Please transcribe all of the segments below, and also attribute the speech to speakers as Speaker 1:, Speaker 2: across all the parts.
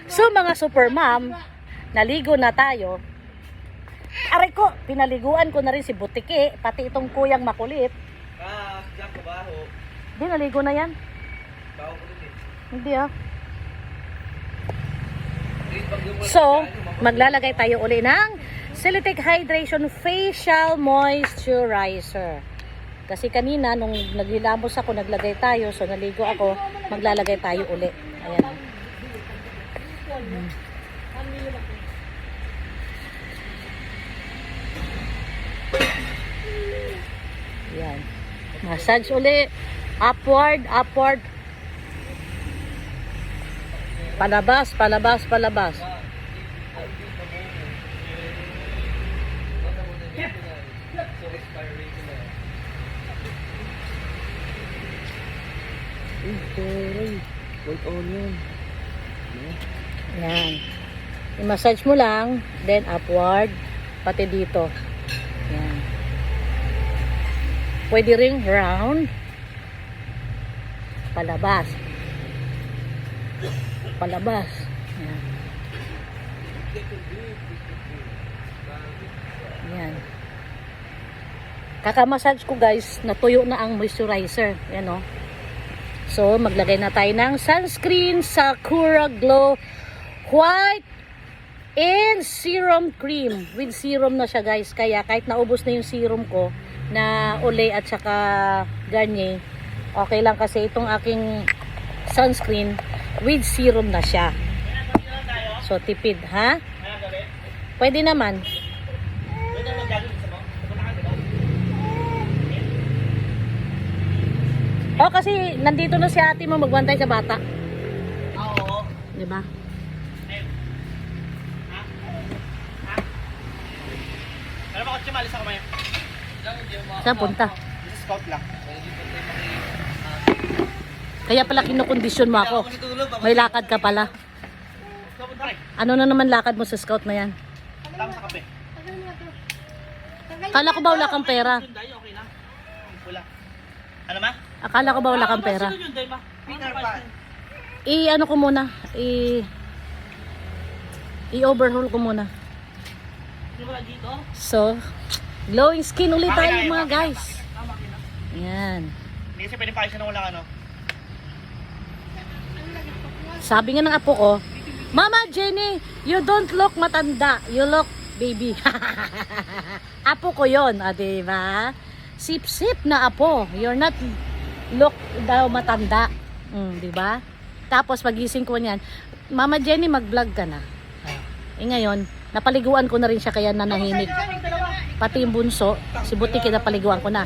Speaker 1: So mga super mom, naligo na tayo. Aray ko, pinaliguan ko na rin si Butiki, pati itong kuyang makulit.
Speaker 2: Diyan ko baho.
Speaker 1: Di, naligo na yan.
Speaker 2: Baho ko din eh.
Speaker 1: Hindi ah. So, maglalagay tayo uli ng Celitec Hydration Facial Moisturizer. Kasi kanina, nung naglilamos ako, naglagay tayo. So, naligo ako, maglalagay tayo uli. Ayan. Ayan. Massage uli. Upward, upward. Palabas, palabas, palabas.
Speaker 2: White onion.
Speaker 1: Yan. I-massage mo lang, then upward, pati dito. Yan. Pwede ring round. Palabas. Palabas. Yan. Yan. Kaka-massage ko guys, natuyo na ang moisturizer. Yan o. So, maglagay na tayo ng sunscreen Sakura Glow White and Serum Cream. With serum na siya guys. Kaya kahit naubos na yung serum ko na Olay at saka Garnier, okay lang kasi itong aking sunscreen with serum na siya. So, tipid, ha? Pwede naman. Oh, kasi nandito na si ate mo magbantay sa bata.
Speaker 2: Oo.
Speaker 1: Di ba?
Speaker 2: Alam mo, kotse, malis ako maya.
Speaker 1: Saan punta?
Speaker 2: Scout lang.
Speaker 1: Kaya pala kinukondisyon mo ako. May lakad ka pala. Ano na naman lakad mo sa scout na yan?
Speaker 2: Tama sa kape.
Speaker 1: Akala ko ba wala kang pera?
Speaker 2: Okay na. Wala. Ano ma?
Speaker 1: Akala ko ba wala kang pera?
Speaker 2: Peter Pan.
Speaker 1: Ano ko muna? I-overhaul ko muna. So, glowing skin ulit tayo mga guys. Yan.
Speaker 2: Hindi kasi pwede pa siya nang walang ano.
Speaker 1: Sabi nga ng apo ko, Mama Jenny, you don't look matanda. You look baby. Apo ko yun, diba? Sip-sip na apo. You're not look daw matanda. Diba? Tapos pagising ko niyan, Mama Jenny, mag-vlog ka na. Ngayon, napaliguan ko na rin siya kaya nanahimik. Pati yung bunso, si Butiki napaliguan ko na.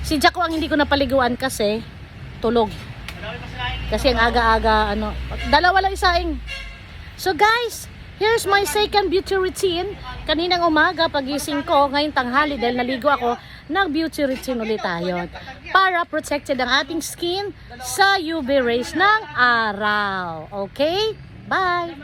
Speaker 1: Si Jaco ang hindi ko napaliguan kasi tulog. Kasi ang aga-aga, dalawa lang isaing. So guys, here's my second beauty routine. Kaninang umaga, pagising ko, ngayong tanghali dahil naligo ako, nag-beauty routine ulit tayo. Para protected ang ating skin sa UV rays ng araw. Okay? Bye!